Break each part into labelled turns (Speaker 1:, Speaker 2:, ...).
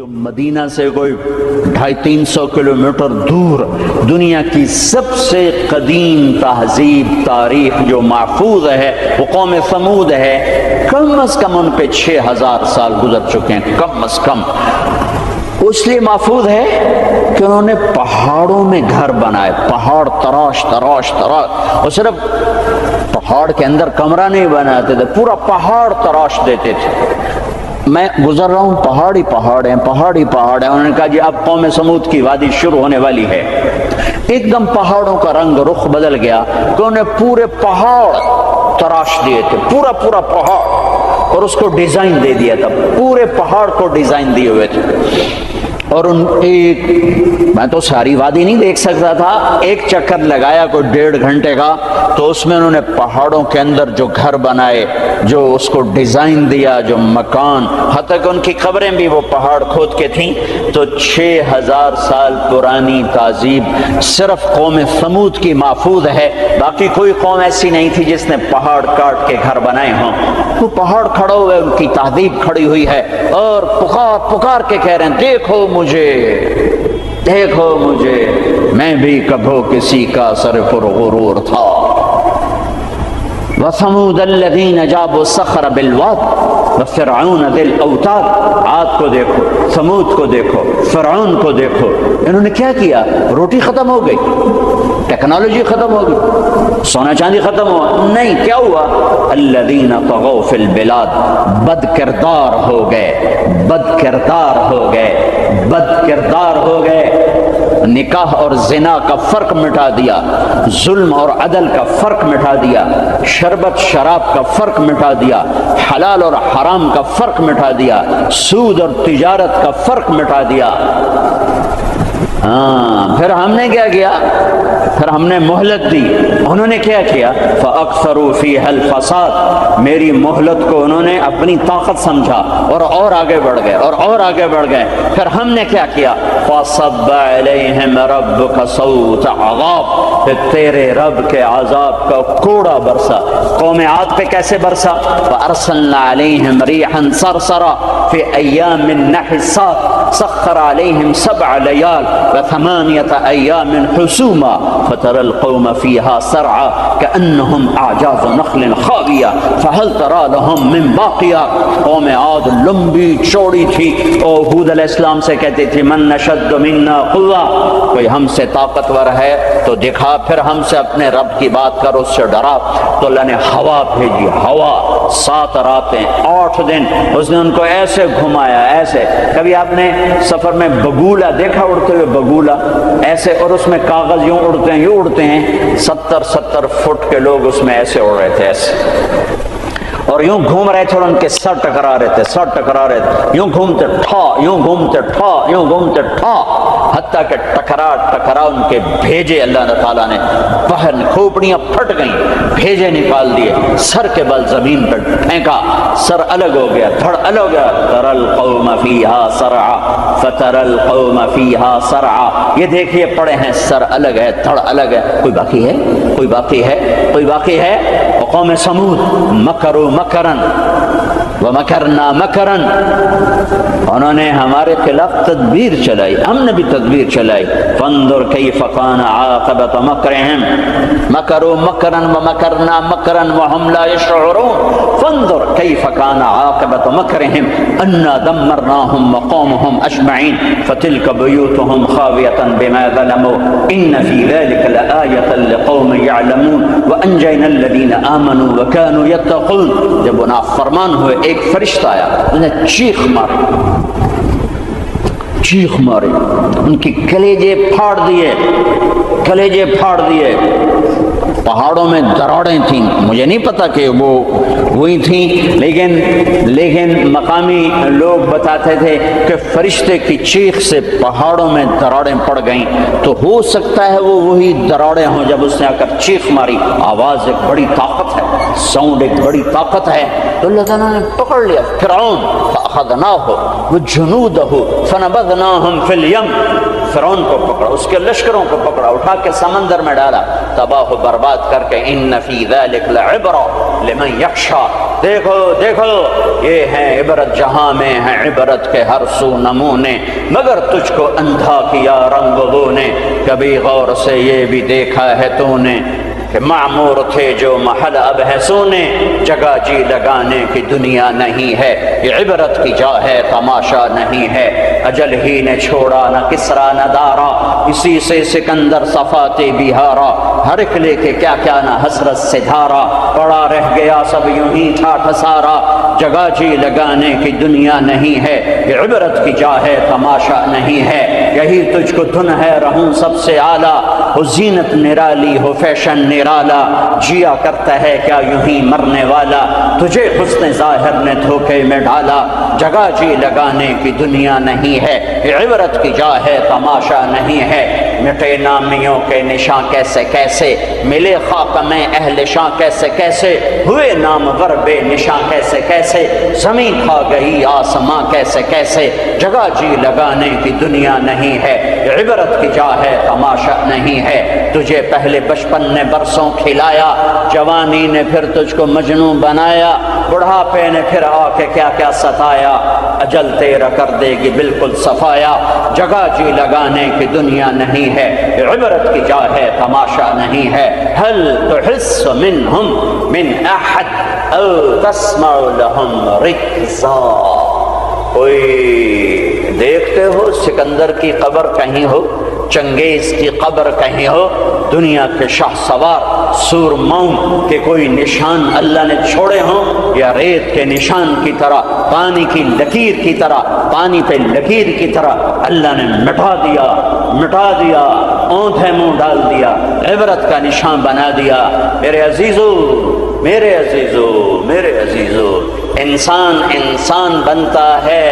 Speaker 1: جو مدینہ سے کوئی 250-300 کلومیٹر دور دنیا کی سب سے قدیم تہذیب تاریخ جو محفوظ ہے وہ قوم ثمود ہے. کم از کم ان پہ 6000 سال گزر چکے ہیں کم از کم. اس لیے محفوظ ہے کہ انہوں نے پہاڑوں میں گھر بنائے, پہاڑ تراش تراش تراش, اور صرف پہاڑ کے اندر کمرہ نہیں بناتے تھے, پورا پہاڑ تراش دیتے تھے. میں گزر رہا ہوں, پہاڑ ہی پہاڑ ہیں, پہاڑ ہی پہاڑ ہیں. انہوں نے کہا جی اب قوم سمود کی وادی شروع ہونے والی ہے. ایک دم پہاڑوں کا رنگ رخ بدل گیا کہ انہوں نے پورے پہاڑ تراش دیے تھے, پورا پورا پہاڑ, اور اس کو ڈیزائن دے دیا تھا, پورے پہاڑ کو ڈیزائن دیے ہوئے تھے. اور میں تو ساری وادی نہیں دیکھ سکتا تھا, ایک چکر لگایا کوئی 1.5 گھنٹے کا, تو اس میں انہوں نے پہاڑوں کے اندر جو گھر بنائے, جو اس کو ڈیزائن دیا, جو مکان, حتیٰ کہ ان کی قبریں بھی وہ پہاڑ کھود کے تھیں. تو 6000 سال پرانی تہذیب صرف قوم ثمود کی محفوظ ہے. باقی کوئی قوم ایسی نہیں تھی جس نے پہاڑ کاٹ کے گھر بنائے ہوں. وہ پہاڑ کھڑے ہوئے, ان کی تہذیب کھڑی ہوئی ہے, اور پکار پکار کے کہہ رہے ہیں دیکھو مجھے, دیکھو مجھے, میں بھی کبھو کسی کا سر پر غرور تھا. وَثَمُودَ الَّذِينَ جَابُوا الصَّخْرَ بِالْوَادِ وَفِرْعَوْنَ ذِي الْأَوْتَادِ. عاد کو دیکھو, ثمود کو دیکھو, فرعون کو دیکھو. انہوں نے کیا کیا؟ روٹی ختم ہو گئی, ٹیکنالوجی ختم ہو گئی, سونا چاندی ختم ہوا نہیں. کیا ہوا؟ الذین طغوا فی البلاد, بد کردار ہو گئے, بد کردار ہو گئے, بد کردار ہو گئے. نکاح اور زنا کا فرق مٹا دیا, ظلم اور عدل کا فرق مٹا دیا, شربت شراب کا فرق مٹا دیا, حلال اور حرام کا فرق مٹا دیا, سود اور تجارت کا فرق مٹا دیا. پھر ہم نے کیا کیا؟ پھر ہم نے مہلت دی. انہوں نے کیا کیا؟ فَأَكْثَرُوا فِيهَا الْفَسَادَ. میری مہلت کو انہوں نے اپنی طاقت سمجھا اور آگے بڑھ گئے, اور آگے بڑھ گئے. پھر ہم نے کیا کیا؟ فَصَبَّ عَلَيْهِمْ رَبُّكَ صَوْتَ عَذَابٍ. پھر تیرے رب کے عذاب کا کوڑا برسا. قوم عاد پہ کیسے برسا؟ فَأَرْسَلْنَا عَلَيْهِمْ رِيحًا صَرْصَرًا فِي أَيَّامٍ نَحِسَاتٍ سَخَّرَ عَلَيْهِمْ 7 لَيَالٍ و8 أيام حسوما فترى القوم فيها سرعا كأنهم أعجاز نخل خاوية فهل ترى لهم من باقية. قوم عاد لمبی چوڑی تھی, اور ہود علیہ السلام سے کہتی تھی من نشد منا قوة, کوئی ہم سے طاقتور ہے تو دکھا, پھر ہم سے اپنے رب کی بات کر, اس سے ڈرا. تو اللہ نے ہوا بھیجی, ہوا 7 راتیں 8 دن اس نے ان کو ایسے گھمایا, ایسے. کبھی آپ نے سفر میں بگولا دیکھا اڑتے ہوئے؟ بگولا ایسے, اور اس میں کاغذ یوں اڑتے ہیں, یوں اڑتے ہیں. 70 فٹ کے لوگ اس میں ایسے اڑ رہے تھے, ایسے, اور یوں گھوم رہے تھے, اور ان کے سر ٹکرا رہے تھے, سر ٹکرا رہے تھے, یوں گھومتے ٹھا, یوں گھومتے ٹھا, یوں گھومتے ٹھا, حتیٰ کہ ٹکرا ان کے بھیجے اللہ تعالیٰ نے باہر, کھوپڑیاں پھٹ گئیں, بھیجے نکال دیے, سر کے بل زمین پر پھینکا, سر الگ ہو گیا, دھڑ الگ ہو گیا. ترى القوم فيها سرعا فترى القوم فيها سرعا. یہ دیکھیے پڑے ہیں, سر الگ ہے, دھڑ الگ ہے. کوئی باقی ہے؟ کوئی باقی ہے؟ کوئی باقی ہے؟ وقوم ثمود مکروا مکرا ومکرنا مکرا. انہوں نے ہمارے خلاف تدبیر چلائی, ہم نے بھی تدبیر چلائی. فانظر کیف کان عاقبۃ مکرہم مکروا مکرا ومکرنا مکرا وهم لا یشعرون. فانظر کیف کان عاقبۃ مکرہم انا دمرناهم وقومهم اجمعین فتلک بیوتهم خاویۃ بما ظلموا ان فی ذلک لآیۃ لقوم یعلمون وانجینا الذین آمنوا وکانوا یتقون. جب وہ نافرمان ہوئے, ایک فرشتہ آیا, انہیں چیخ مارے, ان کی کلیجے پھاڑ دیے, کلیجے پھاڑ دیے. پہاڑوں میں دراڑیں تھیں, مجھے نہیں پتا کہ وہ وہی تھیں, لیکن مقامی لوگ بتاتے تھے کہ فرشتے کی چیخ سے پہاڑوں میں دراڑیں پڑ گئیں. تو ہو سکتا ہے وہ وہی دراڑیں ہوں جب اس نے آ کر چیخ ماری. آواز ایک بڑی طاقت ہے, ساؤنڈ ایک بڑی طاقت ہے. تو اللہ تعالیٰ نے پکڑ لیا فرعون, فأخذناه وجنوده فنبذناهم في اليم. فرعون کو پکڑا, اس کے لشکروں کو پکڑا, اٹھا کے سمندر میں ڈالا, تباہ و برباد کر کے. ان فی ذلک لعبرۃ لمن یخشی. دیکھو دیکھو یہ ہیں عبرت جہاں میں ہیں عبرت کے ہر سو نمونے، مگر تجھ کو اندھا کیا رنگ نے، کبھی غور سے یہ بھی دیکھا ہے تو نے کہ معمور تھے جو محل اب ہے سونے، جگہ جی لگانے کی دنیا نہیں ہے، یہ عبرت کی جا ہے تماشا نہیں ہے، اجل ہی نے چھوڑا نہ کسرا نہ دارا، اسی سے سکندر صفاتے بہارا، ہر ایک لے کے کیا کیا نہ حسرت سے دھارا، پڑا رہ گیا سب یوں ہی ٹھاٹھ سارا، جگہ جی لگانے کی دنیا نہیں ہے، یہ عبرت کی جا ہے تماشا نہیں ہے، یہی تجھ کو دھن ہے رہوں سب سے اعلیٰ، ہو زینت نرالی ہو فیشن نرالا، جیا کرتا ہے کیا یوں ہی مرنے والا، تجھے حسن ظاہر نے دھوکے میں ڈالا، جگہ جی لگانے کی دنیا نہیں ہے، یہ عبرت کی جا ہے تماشا نہیں ہے، مٹے نامیوں کے نشاں کیسے کیسے، ملے خاک میں اہل شاں کیسے کیسے، ہوئے نامور بے نشاں کیسے کیسے، زمین کھا گئی آسماں کیسے کیسے، جگہ جی لگانے کی دنیا نہیں ہے، یہ عبرت کی جا ہے تماشا نہیں ہے، تجھے پہلے بچپن نے برسوں کھلایا، جوانی نے پھر تجھ کو مجنوں بنایا، بڑھاپے نے پھر آ کے کیا کیا ستایا، اجل تیرا کر دے گی بالکل صفایا، جگہ جی لگانے کی دنیا نہیں ہے، عبرت کی جا ہے تماشا نہیں ہے، هل تحس منهم من احد او تسمع لهم رکزا، کوئی دیکھتے ہو سکندر کی قبر کہیں ہو، چنگیز کی قبر کہیں ہو، دنیا کے شاہ سوار سورماؤں کے کوئی نشان اللہ نے چھوڑے ہوں، یا ریت کے نشان کی طرح، پانی کی لکیر کی طرح، پانی پہ لکیر کی طرح اللہ نے مٹا دیا، اونھے منہ ڈال دیا، عبرت کا نشان بنا دیا۔ میرے عزیزو، انسان بنتا ہے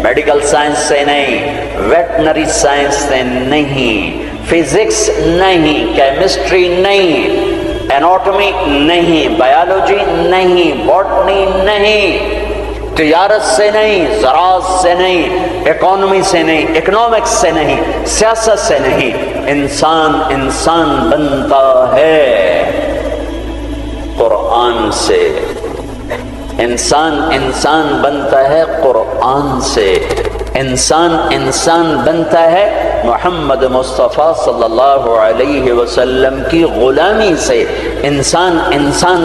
Speaker 1: میڈیکل سائنس سے نہیں، ویٹنری سائنس سے نہیں، فزکس نہیں، کیمسٹری نہیں، اناٹومی نہیں، بایولوجی نہیں، باٹنی نہیں، تجارت سے نہیں، زراعت سے نہیں، اکانومی سے نہیں، اکنامکس سے نہیں، سیاست سے نہیں، انسان بنتا ہے قرآن سے، انسان بنتا ہے قرآن سے، انسان بنتا ہے محمد مصطفیٰ صلی اللہ علیہ وسلم کی غلامی سے، انسان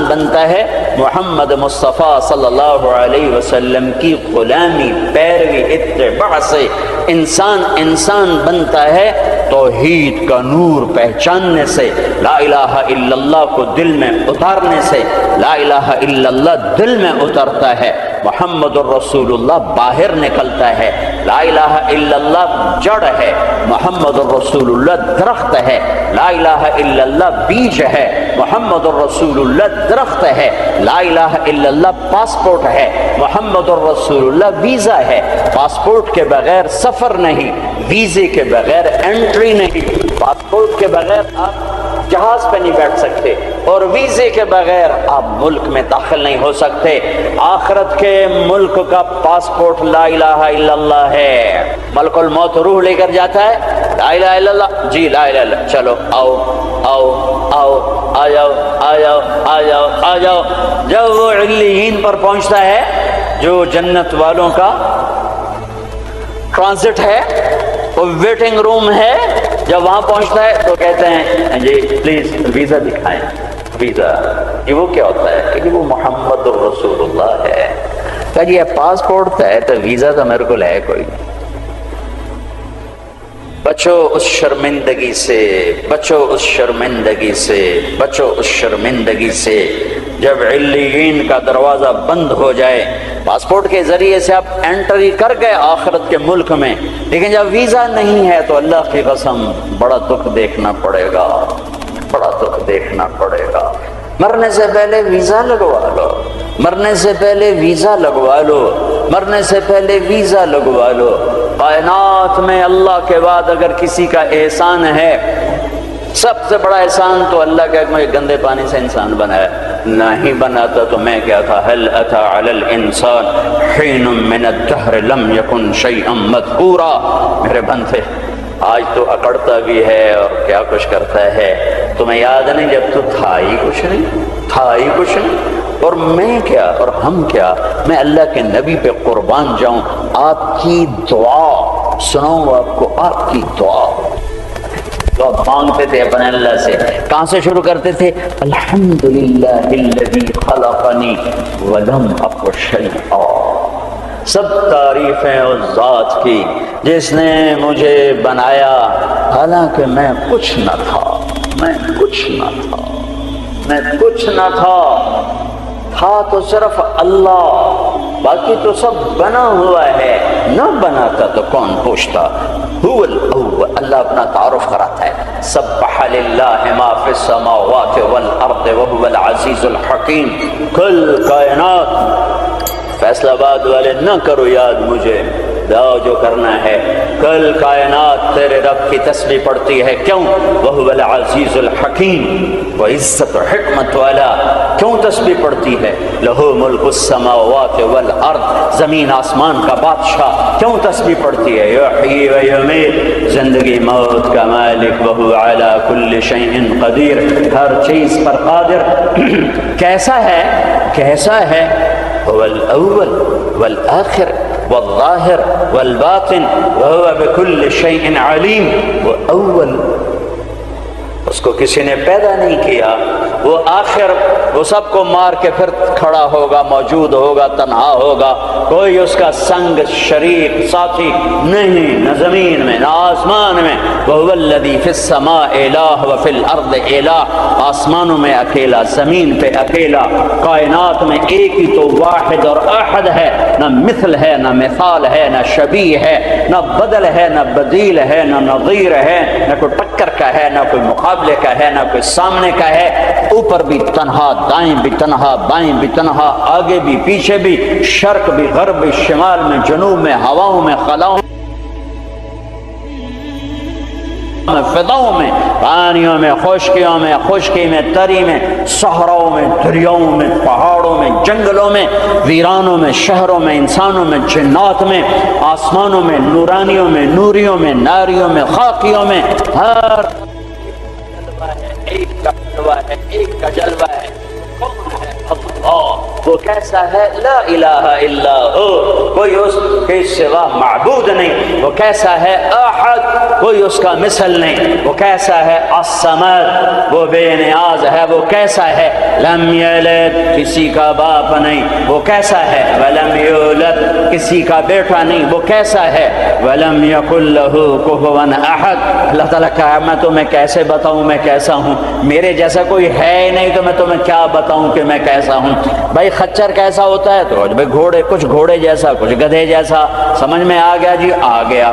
Speaker 1: بنتا ہے محمد مصطفیٰ صلی اللہ علیہ وسلم کی غلامی، پیروی، اتباع سے، انسان بنتا ہے توحید کا نور پہچاننے سے، لا الہ الا اللہ کو دل میں اتارنے سے، لا الہ الا اللہ دل میں اترتا ہے، محمد الرسول اللہ باہر نکلتا ہے، لا الہ الا اللہ جڑ ہے، محمد الرسول اللہ درخت ہے، لا الہ الا اللہ بیج ہے، محمد الرسول اللہ درخت ہے، لا الہ الا اللہ پاسپورٹ ہے، محمد الرسول اللہ ویزا ہے، پاسپورٹ کے بغیر سفر نہیں، ویزے کے بغیر انٹری نہیں، پاسپورٹ کے بغیر آپ جہاز پہ نہیں بیٹھ سکتے، اور ویزے کے بغیر آپ ملک میں داخل نہیں ہو سکتے۔ آخرت کے ملک کا پاسپورٹ لا الہ الا اللہ ہے، ملک الموت روح لے کر جاتا ہے، لا الہ الا اللہ، جی لا الہ الا اللہ، چلو آ جاؤ، جب وہ علیین پر پہنچتا ہے جو جنت والوں کا ٹرانزٹ ہے، وہ ویٹنگ روم ہے، جب وہاں پہنچتا ہے تو کہتے ہیں جی پلیز ویزا دکھائیں، ویزا یہ وہ کیا ہوتا ہے کہ وہ محمد الرسول اللہ ہے، کہ جی پاسپورٹ ہے تو ویزا تو میرے کو ہے کوئی نہیں۔ بچو اس شرمندگی سے، بچو اس شرمندگی سے، بچو اس شرمندگی سے، جب علیین کا دروازہ بند ہو جائے، پاسپورٹ کے ذریعے سے آپ انٹری کر گئے آخرت کے ملک میں، لیکن جب ویزا نہیں ہے تو اللہ کی قسم بڑا دکھ دیکھنا پڑے گا، بڑا دکھ دیکھنا پڑے گا۔ مرنے سے پہلے ویزا لگوا لو، مرنے سے پہلے ویزا لگوا لو، مرنے سے پہلے ویزا لگوا لو۔ کائنات میں اللہ کے بعد اگر کسی کا احسان ہے، سب سے بڑا احسان تو اللہ کا مجھے گندے پانی سے انسان بنایا، نہیں بناتا تو میں کیا تھا۔ هل اتى على الانسان حين من الدهر لم يكن شيئا مذكورا، میرے بندے آج تو اکڑتا بھی ہے اور کیا کچھ کرتا ہے، تمہیں یاد نہیں جب تو تھا ہی کچھ نہیں، تھا ہی کچھ نہیں۔ اور میں کیا اور ہم کیا، میں اللہ کے نبی پہ قربان جاؤں، آپ کی دعا سناؤں آپ کو، آپ کی دعا تو آپ مانگتے تھے اپنے اللہ سے، کہاں سے شروع کرتے تھے؟ الحمدللہ الذی خلقنی ولم اک شیئا، سب تعریفیں اس ذات کی جس نے مجھے بنایا حالانکہ میں کچھ نہ تھا، میں کچھ نہ تھا، میں کچھ نہ تھا، تھا تو صرف اللہ، باقی تو سب بنا ہوا ہے، نہ بناتا تو کون پوچھتا۔ هو الاول، اللہ اپنا تعارف کراتا ہے، سبح للہ ما فی السماوات والارض وهو العزیز الحکیم، کل کائنات، فیصلہ آباد والے نہ کرو یاد مجھے، جاؤ جو کرنا ہے، کل کائنات تیرے رب کی تسبیح پڑھتی ہے، کیوں؟ وہو العزیز الحکیم، وہ عزت و حکمت والا، کیوں تسبیح پڑھتی ہے؟ لہو ملک السماوات والارض، زمین آسمان کا بادشاہ، کیوں تسبیح پڑھتی ہے؟ یحیی و یمیت، زندگی موت کا مالک، وہو علی کل شیء قدیر، ہر چیز پر قادر۔ کیسا ہے؟ کیسا ہے؟ هو الأول والآخر والظاہر والباطن وهو بكل شيء علیم۔ وہ اول، اس کو کسی نے پیدا نہیں کیا، وہ آخر، وہ سب کو مار کے پھر کھڑا ہوگا، موجود ہوگا، تنہا ہوگا، کوئی اس کا سنگ شریک ساتھی نہیں، نہ زمین میں نہ آسمان میں۔ وَهُوَ الَّذِي فِي السَّمَاءِ إِلَٰهٌ وَفِي الْأَرْضِ إِلَٰهٌ، آسمانوں میں اکیلا، زمین پہ اکیلا، کائنات میں ایک ہی تو واحد اور احد ہے، نہ مثل ہے، نہ مثال ہے، نہ شبیہ ہے، نہ بدل ہے، نہ بدیل ہے، نہ نظیر ہے، نہ کوئی ٹکر کا ہے، نہ کوئی مقابلے کا ہے، نہ کوئی سامنے کا ہے، اوپر بھی تنہا، دائیں بھی تنہا، بائیں بھی تنہا، آگے بھی پیچھے بھی، شرق بھی غرب بھی، شمال میں جنوب میں، ہواؤں میں خلاؤں میں، فضاؤں میں، پانیوں میں، خشکیوں میں، خشکی میں، تری میں، صحراؤں میں، دریاؤں میں، پہاڑوں میں، جنگلوں میں، ویرانوں میں، شہروں میں، انسانوں میں، جنات میں، آسمانوں میں، نورانیوں میں، نوریوں میں، ناریوں میں، خاکیوں میں، ہر ایک کا جلوہ ہے، ایک کا جلوہ ہے۔ کون ہے؟ اللہ۔ وہ کیسا ہے؟ لا الہ الا ہو، کوئی اس کے سوا معبود نہیں۔ وہ کیسا ہے؟ احد، کوئی اس کا مثل نہیں۔ وہ کیسا ہے؟ الصمد، وہ بے نیاز ہے۔ وہ کیسا ہے؟ لم یلد، کسی کا باپ نہیں۔ وہ کیسا ہے؟ ولم یولد، کسی کا بیٹا نہیں۔ وہ کیسا ہے؟ ولم یکن لہ کفوا احد۔ اللہ تعالیٰ کہا میں تمہیں کیسے بتاؤں میں کیسا ہوں، میرے جیسا کوئی ہے ہی نہیں تو میں تمہیں کیا بتاؤں کہ میں کیسا ہوں۔ بھائی خچر کیسا ہوتا ہے؟ تو بھائی گھوڑے، کچھ گھوڑے جیسا، کچھ گدھے جیسا، سمجھ میں آ گیا جی؟ آ گیا۔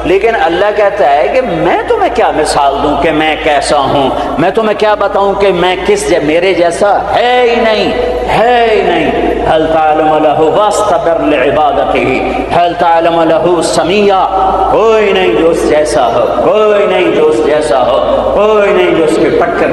Speaker 1: لیکن اللہ کہتا ہے کہ میں تمہیں کیا مثال دوں کہ میں کیسا ہوں، میں تمہیں کیا بتاؤں کہ میں کس میرے جیسا ہے ہی نہیں، ہے ہی نہیں۔ هل تعلم له واستبر لعبادته هل تعلم له سميا، کوئی نہیں جو اس جیسا ہو، کوئی نہیں جو اس جیسا ہو، کوئی نہیں جو اس کے ٹکر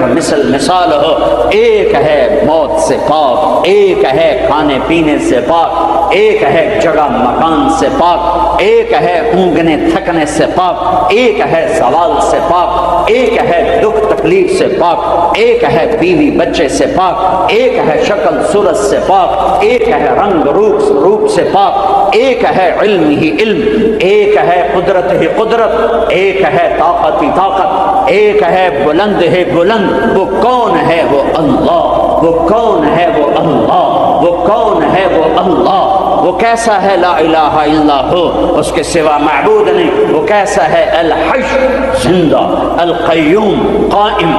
Speaker 1: مثال ہو۔ ایک ہے موت سے پاک، ایک ہے کھانے پینے سے پاک، ایک ہے جگہ مکان سے پاک، ایک ہے اونگنے تھکنے سے پاک، ایک ہے زوال سے پاک، ایک ہے دکھ تکلیف سے پاک، ایک ہے بیوی بچے سے پاک، ایک ہے شکل صورت سے پاک، ایک ہے رنگ روپ سے پاک، ایک ہے علم ہی علم، ایک ہے قدرت ہی قدرت، ایک ہے طاقت ہی طاقت، ایک ہے بلند ہی بلند۔ وہ کون ہے؟ وہ اللہ۔ وہ کون ہے؟ وہ اللہ۔ وہ کون ہے؟ وہ اللہ۔ وہ کیسا ہے؟ لا الہ الا ہو، اس کے سوا معبود نہیں۔ وہ کیسا ہے؟ الحی، زندہ، القیوم، قائم،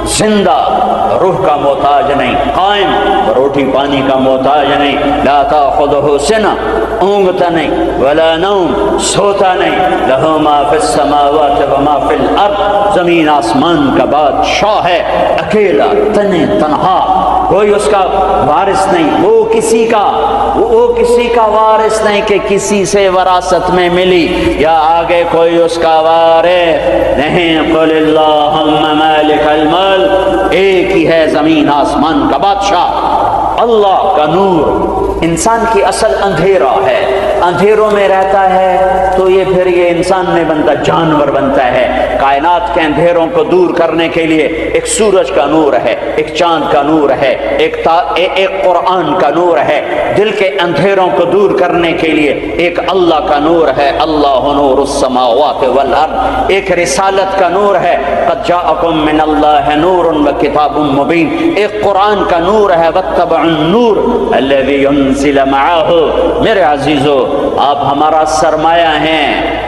Speaker 1: زندہ، روح کا محتاج نہیں، قائم، روٹی پانی کا محتاج نہیں، لا تاخذہ سنہ، اونگتا نہیں، ولا نوم، سوتا نہیں، لہ ما فی السماوات وما فی الارض، زمین آسمان کا بادشاہ ہے، اکیلا، تنہا، کوئی اس کا وارث نہیں، وہ کسی کا وارث نہیں کہ کسی سے وراثت میں ملی، یا آگے کوئی اس کا وارث نہیں۔ قل اللہم مالک الملک، ایک ہی ہے زمین آسمان کا بادشاہ، اللہ کا نور۔ انسان کی اصل اندھیرا ہے، اندھیروں میں رہتا ہے تو یہ پھر یہ انسان نہیں بنتا، جانور بنتا ہے۔ کائنات کے اندھیروں کو دور کرنے کے لیے ایک سورج کا نور ہے، ایک چاند کا نور ہے، ایک قرآن کا نور ہے۔ دل کے اندھیروں کو دور کرنے کے لیے ایک اللہ کا نور ہے، اللہ نور السماوات والارض۔ ایک رسالت کا نور ہے، قد جاءکم من اللہ نور وکتاب مبین۔ ایک قرآن کا نور ہے، واتبعوا النور الذی انزل معہ۔ میرے عزیزو، آپ ہمارا سرمایہ ہیں۔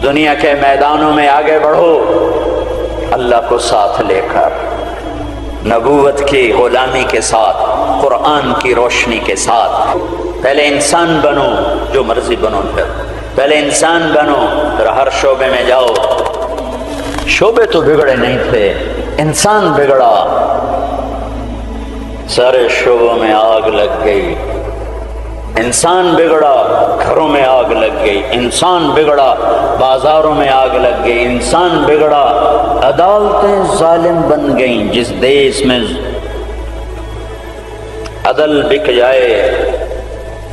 Speaker 1: دنیا کے میدانوں میں آگے بڑھو اللہ کو ساتھ لے کر، نبوت کی غلامی کے ساتھ، قرآن کی روشنی کے ساتھ۔ پہلے انسان بنو، جو مرضی بنو، پہلے انسان بنو، پھر ہر شعبے میں جاؤ۔ شعبے تو بگڑے نہیں تھے، انسان بگڑا، سارے شعبوں میں آگ لگ گئی۔ انسان بگڑا، گھروں میں آگ لگ گئی۔ انسان بگڑا، بازاروں میں آگ لگ گئی۔ انسان بگڑا، عدالتیں ظالم بن گئیں۔ جس دیش میں عدل بک جائے،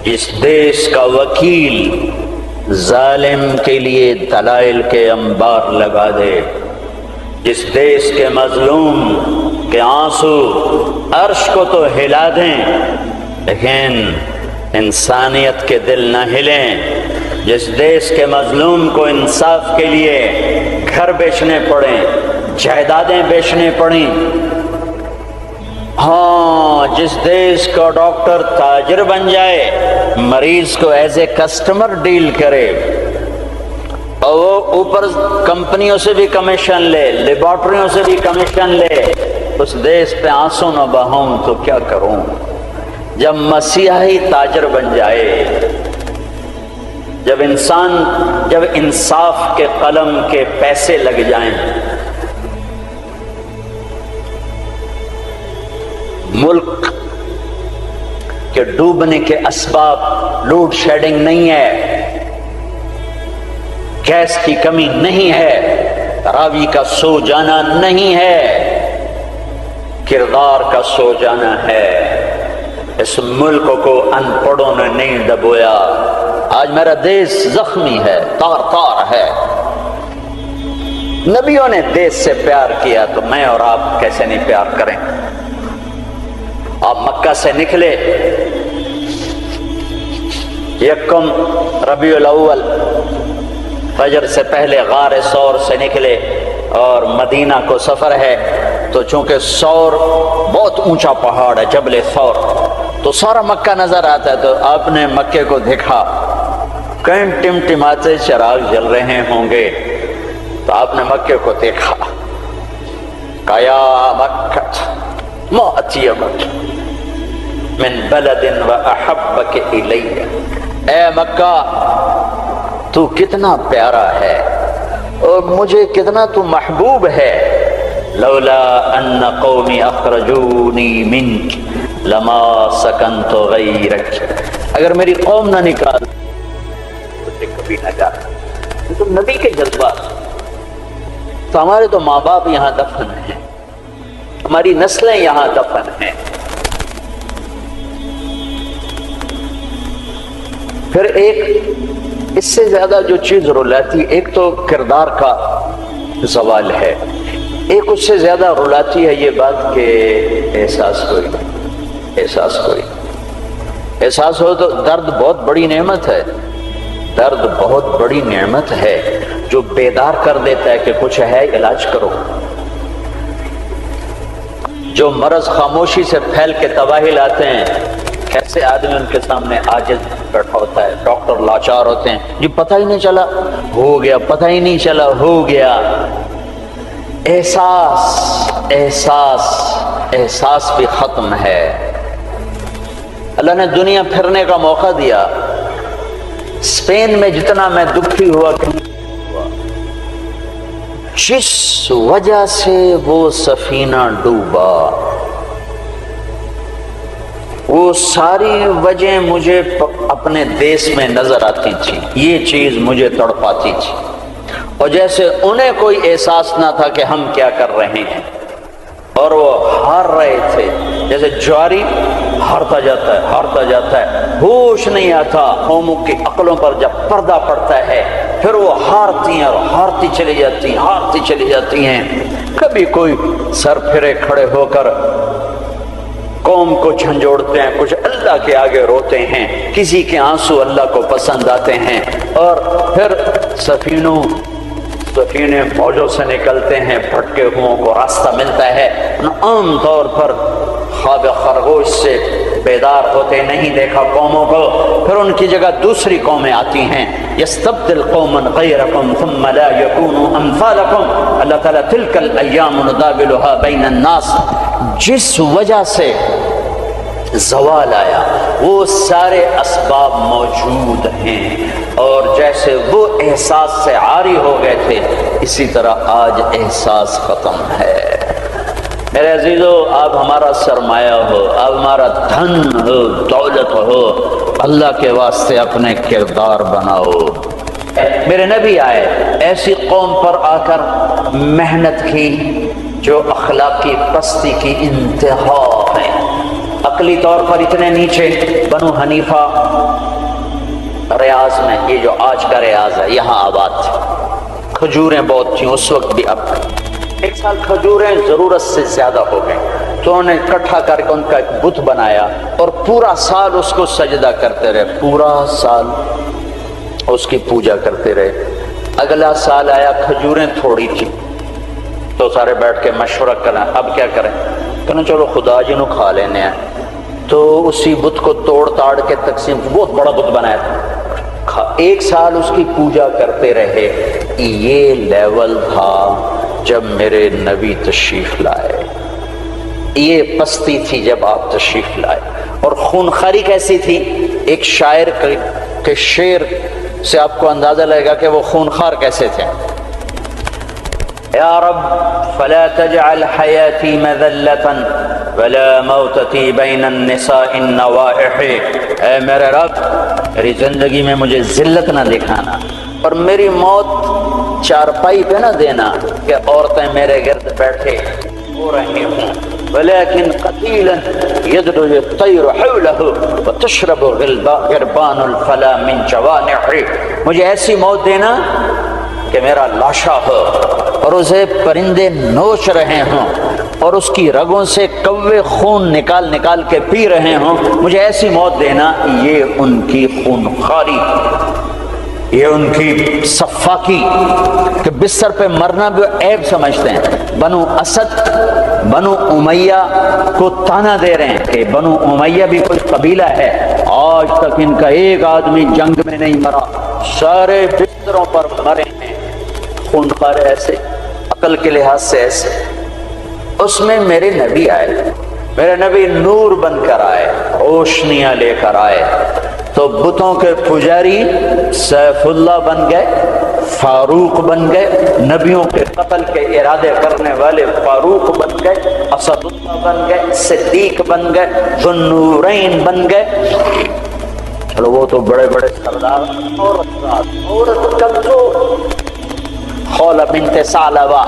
Speaker 1: جس دیش کا وکیل ظالم کے لیے دلائل کے انبار لگا دے، جس دیش کے مظلوم کے آنسو عرش کو تو ہلا دیں لیکن انسانیت کے دل نہ ہلیں، جس دیش کے مظلوم کو انصاف کے لیے گھر بیچنے پڑیں، جائیدادیں بیچنے پڑیں، ہاں جس دیش کا ڈاکٹر تاجر بن جائے، مریض کو ایز اے کسٹمر ڈیل کرے اور وہ اوپر کمپنیوں سے بھی کمیشن لے، لیبارٹریوں سے بھی کمیشن لے، اس دیش پہ آنسو نہ بہاؤں تو کیا کروں؟ جب مسیحی تاجر بن جائے، جب انصاف کے قلم کے پیسے لگ جائیں، ملک کے ڈوبنے کے اسباب لوڈ شیڈنگ نہیں ہے، گیس کی کمی نہیں ہے، راوی کا سو جانا نہیں ہے، کردار کا سو جانا ہے۔ اس ملک کو ان پڑھوں نے نہیں دبویا۔ آج میرا دیش زخمی ہے، تار تار ہے۔ نبیوں نے دیش سے پیار کیا تو میں اور آپ کیسے نہیں پیار کریں؟ آپ مکہ سے نکلے، یکم ربیع الاول فجر سے پہلے غار ثور سے نکلے اور مدینہ کو سفر ہے، تو چونکہ ثور بہت اونچا پہاڑ ہے، جبل ثور، تو سارا مکہ نظر آتا ہے۔ تو آپ نے مکے کو دیکھا، کہیں ٹمٹماتے چراغ جل رہے ہوں گے، تو آپ نے مکے کو دیکھا، کہا یا مکہ ما اطیبک من بلد واحبک الی، اے مکہ تو کتنا پیارا ہے اور مجھے کتنا تو محبوب ہے۔ لولا ان قومی اخرجونی منک لما سکنت غیرک، اگر میری قوم نہ نکال مجھے کبھی نہ جاتا۔ تو نبی کے جذبات، تو ہمارے تو ماں باپ یہاں دفن ہیں، ہماری نسلیں یہاں دفن ہیں۔ پھر ایک اس سے زیادہ جو چیز رلاتی، ایک تو کردار کا زوال ہے، ایک اس سے زیادہ رلاتی ہے یہ بات کہ احساس ہو تو درد بہت بڑی نعمت ہے، درد بہت بڑی نعمت ہے جو بیدار کر دیتا ہے کہ کچھ ہے، علاج کرو۔ جو مرض خاموشی سے پھیل کے تباہی لاتے ہیں، کیسے آدمی ان کے سامنے عاجز بیٹھا ہوتا ہے، ڈاکٹر لاچار ہوتے ہیں، جی پتہ ہی نہیں چلا ہو گیا، پتہ ہی نہیں چلا ہو گیا۔ احساس بھی ختم ہے۔ اللہ نے دنیا پھرنے کا موقع دیا، اسپین میں جتنا میں دکھی ہوا، جس وجہ سے وہ سفینہ ڈوبا، وہ ساری وجہ مجھے اپنے دیش میں نظر آتی تھی، یہ چیز مجھے تڑپاتی تھی، اور جیسے انہیں کوئی احساس نہ تھا کہ ہم کیا کر رہے ہیں، اور وہ ہار رہے تھے، جیسے جواری ہارتا جاتا ہے، ہوش نہیں آتا۔ قوموں کی عقلوں پر جب پردہ پڑتا ہے پھر وہ ہارتی ہیں اور ہارتی چلی جاتی ہیں۔ کبھی کوئی سر پھرے کھڑے ہو کر قوم کو جھنجھوڑتے ہیں، کچھ اللہ کے آگے روتے ہیں، کسی کے آنسو اللہ کو پسند آتے ہیں، اور پھر سفینے موجوں سے نکلتے ہیں، بھٹکے ہوں کو راستہ ملتا ہے۔ عام طور پر خواب خرگوش سے بیدار ہوتے نہیں دیکھا قوموں کو، پھر ان کی جگہ دوسری قومیں آتی ہیں۔ یستبدل قوما غیرکم ثم لا یکونوا امثالکم، اللہ تعالیٰ تلک الایام نداولها بین الناس، جس وجہ سے زوال آیا وہ سارے اسباب موجود ہیں، اور جیسے وہ احساس سے عاری ہو گئے تھے اسی طرح آج احساس ختم ہے۔ میرے عزیزو، آپ ہمارا سرمایہ ہو، آپ ہمارا دھن ہو، دولت ہو، اللہ کے واسطے اپنے کردار بناؤ۔ میرے نبی آئے، ایسی قوم پر آ کر محنت کی جو اخلاقی پستی کی انتہا ہے، عقلی طور پر اتنے نیچے۔ بنو حنیفہ ریاض میں، یہ جو آج کا ریاض ہے، یہاں آباد تھے، کھجوریں بہت تھیں اس وقت بھی، اب ایک سال کھجوریں ضرورت سے زیادہ ہو گئیں تو انہوں نے اکٹھا کر کے ان کا ایک بت بنایا اور پورا سال اس کو سجدہ کرتے رہے، پورا سال اس کی پوجا کرتے رہے۔ اگلا سال آیا، کھجوریں تھوڑی تھی تو سارے بیٹھ کے مشورہ کریں اب کیا کریں، کہنا چلو خدا جی نو کھا لینے ہیں، تو اسی بت کو توڑ تاڑ کے تقسیم، بہت بڑا بت بنایا تھا، ایک سال اس کی پوجا کرتے رہے۔ یہ لیول تھا جب میرے نبی تشریف لائے، یہ پستی تھی جب آپ تشریف لائے، اور خونخواری کیسی تھی؟ ایک شاعر کے شعر سے آپ کو اندازہ لگے گا کہ وہ خونخوار کیسے تھے۔ یا رب فلا تجعل حیاتی مذلة ولا موتتی بین النساء النوائح، اے میرے رب میری زندگی میں مجھے ذلت نہ دکھانا اور میری موت چارپائی پہ نہ دینا کہ عورتیں میرے گرد بیٹھے ہو رہی ہوں، ولیکن قتیلا یدلو الطیر حولہ وتشرب غربان الفلا من جوانح، مجھے ایسی موت دینا کہ میرا لاشا ہو اور اسے پرندے نوچ رہے ہوں اور اس کی رگوں سے کوے خون نکال نکال کے پی رہے ہوں، مجھے ایسی موت دینا۔ یہ ان کی خونخواری، یہ ان کی صفاقی کہ بستر پہ مرنا بھی عیب سمجھتے ہیں۔ بنو اسد، بنو امیہ کو تانا دے رہے ہیں کہ بنو امیہ بھی کوئی قبیلہ ہے، آج تک ان کا ایک آدمی جنگ میں نہیں مرا، سارے بستروں پر مرے ہیں۔ خونخوار ایسے، عقل کے لحاظ سے ایسے۔ اس میں میرے نبی آئے، میرے نبی نور بن کر آئے، روشنیاں لے کر آئے، تو بتوں کے پجاری سیف اللہ بن گئے، فاروق بن گئے، نبیوں کے قتل کے ارادے کرنے والے فاروق بن گئے، اسد اللہ بن گئے، صدیق بن گئے، ذو النورین بن گئے۔ چلو وہ تو بڑے بڑے سردار، عورت کمزور، خولہ بنت ثعلبہ،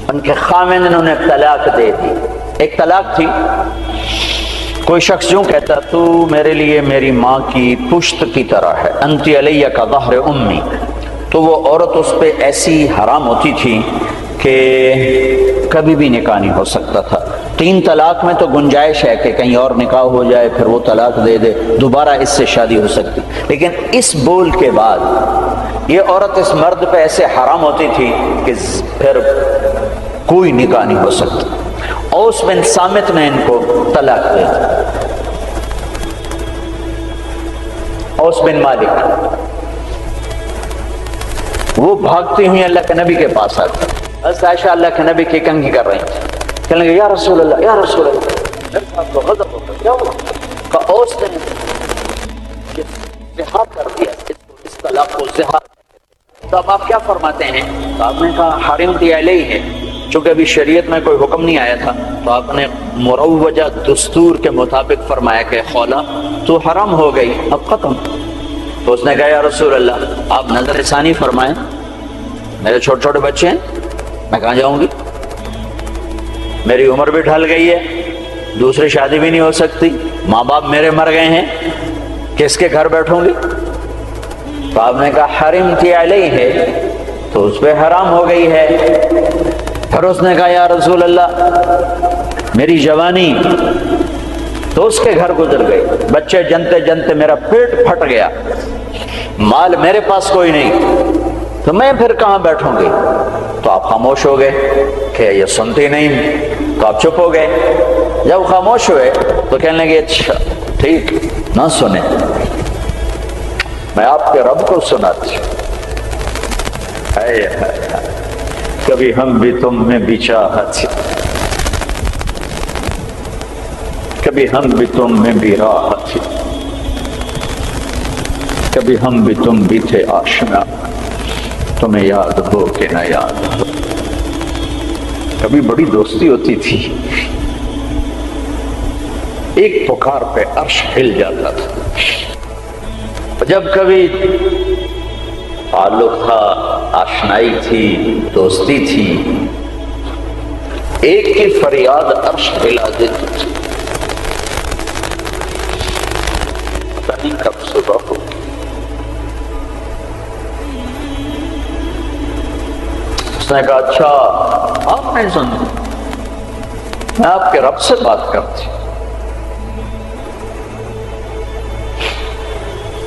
Speaker 1: ان کے خاوند نے انہیں طلاق دے دی۔ ایک طلاق تھی، کوئی شخص یوں کہتا تو میرے لیے میری ماں کی پشت کی طرح ہے، انتی علیہ کا ظہر امی، تو وہ عورت اس پہ ایسی حرام ہوتی تھی کہ کبھی بھی نکاح نہیں ہو سکتا تھا۔ 3 طلاق میں تو گنجائش ہے کہ کہیں اور نکاح ہو جائے، پھر وہ طلاق دے دے، دوبارہ اس سے شادی ہو سکتی، لیکن اس بول کے بعد یہ عورت اس مرد پہ ایسے حرام ہوتی تھی کہ پھر کوئی نکاح نہیں ہو سکتا۔ اوس بن صامت نے ان کو طلاق دے دی، اوس بن مالک، وہ بھاگتی ہوئی اللہ کے نبی کے پاس آتی، حضرت عائشہ اللہ کے نبی کی کنگھی کر رہی تھی، کہنے لگے یا رسول اللہ یا رسول اللہ، آپ کو غضب ہوگا، کیا ہوا؟ کہ اوس نے زہار کر دیا، اس طلاق کو زہار۔ تو اب آپ کیا فرماتے ہیں؟ تو آپ نے کہا حرمت علیہ ہے، چونکہ ابھی شریعت میں کوئی حکم نہیں آیا تھا، تو آپ نے مروجہ دستور کے مطابق فرمایا کہ خولہ تو حرام ہو گئی، اب ختم۔ تو اس نے کہا یا رسول اللہ آپ نظر ثانی فرمائیں، میرے چھوٹے چھوٹے بچے ہیں، میں کہاں جاؤں گی، میری عمر بھی ڈھل گئی ہے، دوسری شادی بھی نہیں ہو سکتی، ماں باپ میرے مر گئے ہیں، کس کے گھر بیٹھوں گی؟ تو آپ نے کہا حرمتی علیہ ہے، تو اس پہ حرام ہو گئی ہے۔ پھر اس نے کہا یا رسول اللہ میری جوانی، تو اس کے گھر گزر گئی، بچے جنتے جنتے میرا پیٹ پھٹ گیا، مال میرے پاس کوئی نہیں، تو میں پھر کہاں بیٹھوں گی؟ تو آپ خاموش ہو گئے کہ یہ سنتی نہیں، تو آپ چپ ہو گئے۔ جب خاموش ہوئے تو کہنے لگے اچھا ٹھیک نہ سنیں، میں آپ کے رب کو سناتی ہوں۔ کبھی ہم بھی تم میں بھی چاہت، کبھی ہم بھی تم میں بھی راحت، کبھی ہم بھی تم بھی تھے آشنا، تمہیں یاد ہو کہ نہ یاد ہو۔ کبھی بڑی دوستی ہوتی تھی، ایک پکار پہ عرش ہل جاتا تھا۔ جب کبھی تعلق تھا، آشنائی تھی، دوستی تھی، ایک کی فریاد عرش ہلا دیتی تھی۔ پتہ نہیں کب صبح ہوگی۔ اس نے کہا اچھا آپ نہیں سنتے، میں آپ کے رب سے بات کرتی ہوں۔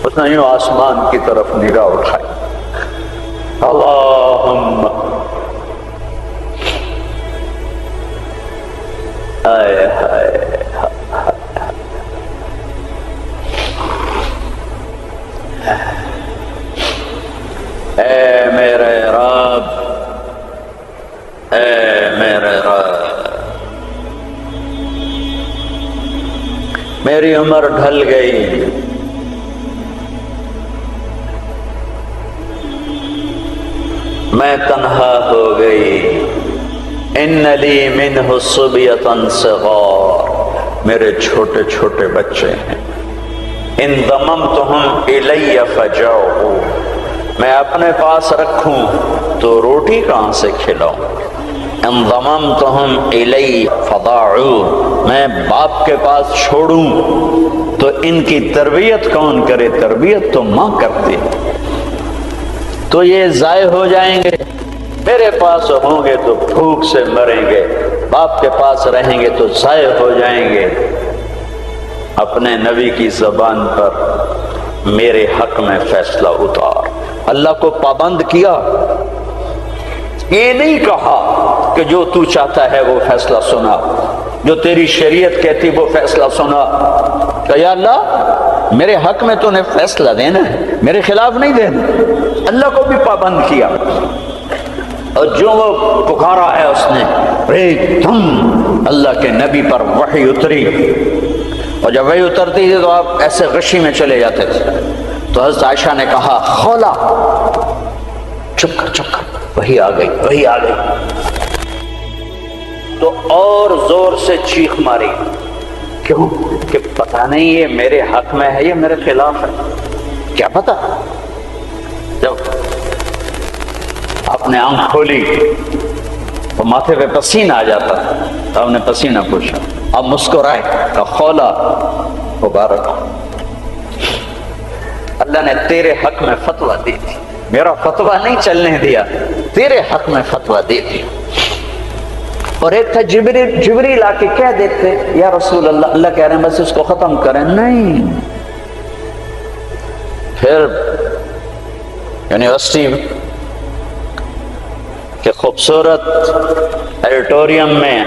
Speaker 1: اس نے یوں آسمان کی طرف نگاہ اٹھائی، اللہم آئے ہائے، اے میرے رب، اے میرے رب، میری عمر ڈھل گئی، میں تنہا ہو گئی، ان لی منہ صبیۃ صغار، میرے چھوٹے چھوٹے بچے ہیں، ان ضممتہم الی فجاؤ، میں اپنے پاس رکھوں تو روٹی کہاں سے کھلاؤں؟ ان ضممتہم الی فضاعو، میں باپ کے پاس چھوڑوں تو ان کی تربیت کون کرے؟ تربیت تو ماں کرتی ہے، تو یہ ضائع ہو جائیں گے، میرے پاس ہوں گے تو بھوک سے مریں گے، باپ کے پاس رہیں گے تو ضائع ہو جائیں گے۔ اپنے نبی کی زبان پر میرے حق میں فیصلہ اتار۔ اللہ کو پابند کیا، یہ نہیں کہا کہ جو تو چاہتا ہے وہ فیصلہ سنا، جو تیری شریعت کہتی وہ فیصلہ سنا، کہ یا اللہ میرے حق میں تو نے فیصلہ دینا ہے، میرے خلاف نہیں دینا۔ اللہ کو بھی پابند کیا، اور جو وہ پکارا ہے اس نے ایک دم اللہ کے نبی پر وحی اتری، اور جب وحی اترتی تھی تو آپ ایسے غشی میں چلے جاتے تھے۔ تو حضرت عائشہ نے کہا خولا چپ کر، وحی آ گئی، وحی آ گئی، تو اور زور سے چیخ ماری، کیوں کہ پتہ نہیں یہ میرے حق میں ہے یا میرے خلاف ہے، کیا پتہ۔ جب آپ نے آنکھ کھولی تو ماتھے پہ پسینہ آ جاتا، تو آپ نے پسینہ پوچھا، آپ مسکرائے، کہا خولا مبارک، اللہ نے تیرے حق میں فتویٰ دی تھی، میرا فتویٰ نہیں چلنے دیا، تیرے حق میں فتویٰ دی تھی۔ اور ایک تھا جبریل آ کے کہہ دیتے یا رسول اللہ، اللہ کہہ رہے ہیں بس اس کو ختم کریں، نہیں۔ پھر یونیورسٹی کے خوبصورت ایڈیٹوریم میں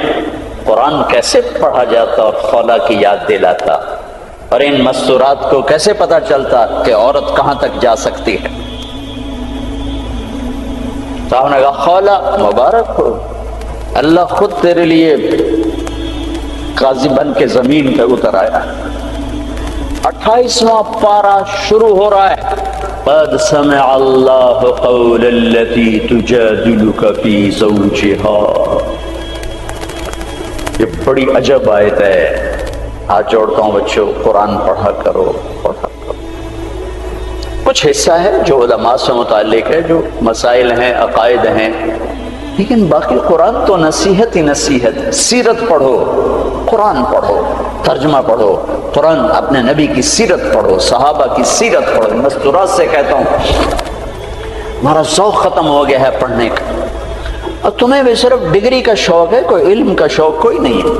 Speaker 1: قرآن کیسے پڑھا جاتا اور خولا کی یاد دلاتا، اور ان مستورات کو کیسے پتہ چلتا کہ عورت کہاں تک جا سکتی ہے۔ صاحب نے کہا خولا مبارک ہو، اللہ خود تیرے لیے قاضی بن کے زمین پہ اتر آیا۔ 28واں پارہ شروع ہو رہا ہے، قد سمع اللہ قول التي تجادلك في زوجها۔ یہ بڑی عجب آیت ہے، ہاتھ جوڑتا ہوں بچوں، قرآن پڑھا کرو، پڑھا کرو۔ کچھ حصہ ہے جو علماء سے متعلق ہے، جو مسائل ہیں، عقائد ہیں، لیکن باقی قرآن تو نصیحت ہی نصیحت ہے. سیرت پڑھو، قرآن پڑھو، ترجمہ پڑھو، قرآن اپنے نبی کی سیرت پڑھو، صحابہ کی سیرت پڑھو. مستورات سے کہتا ہوں ہمارا ذوق ختم ہو گیا ہے پڑھنے کا. اور تمہیں بھی صرف ڈگری کا شوق ہے، کوئی علم کا شوق کوئی نہیں ہے.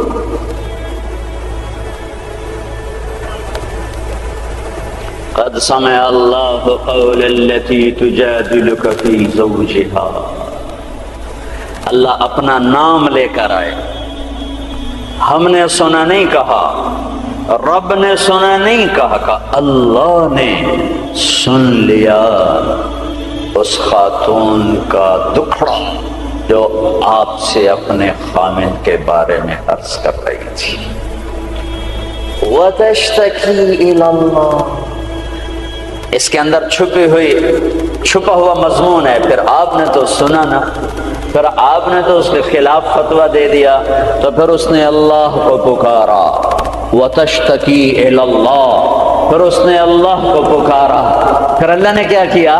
Speaker 1: قد سمع اللہ قول التي تجادلك في زوجها. اللہ اپنا نام لے کر آئے. ہم نے سنا نہیں کہا، رب نے سنا نہیں کہا، اللہ نے سن لیا اس خاتون کا دکھڑا جو آپ سے اپنے خامن کے بارے میں عرض کر رہی تھی. وَتَشْتَكِي إِلَى اللَّهِ. اس کے اندر چھپا ہوا مضمون ہے. پھر آپ نے تو سنا نا، پھر آپ نے تو اس کے خلاف فتویٰ دے دیا، تو پھر اس نے اللہ کو پکارا. وَتَشْتَكِي إِلَى اللَّهِ. پھر اس نے اللہ کو پکارا. پھر اللہ نے کیا کیا؟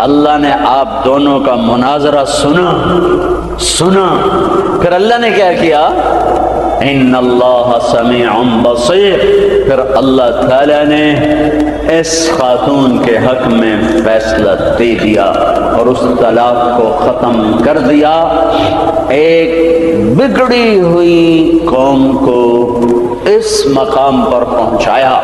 Speaker 1: اللہ نے آپ دونوں کا مناظرہ سنا. پھر اللہ نے کیا کیا؟ ان اللہ سمیع بصیر. پھر اللہ تعالی نے اس خاتون کے حق میں فیصلہ دے دیا اور اس طلاق کو ختم کر دیا. ایک بگڑی ہوئی قوم کو اس مقام پر پہنچایا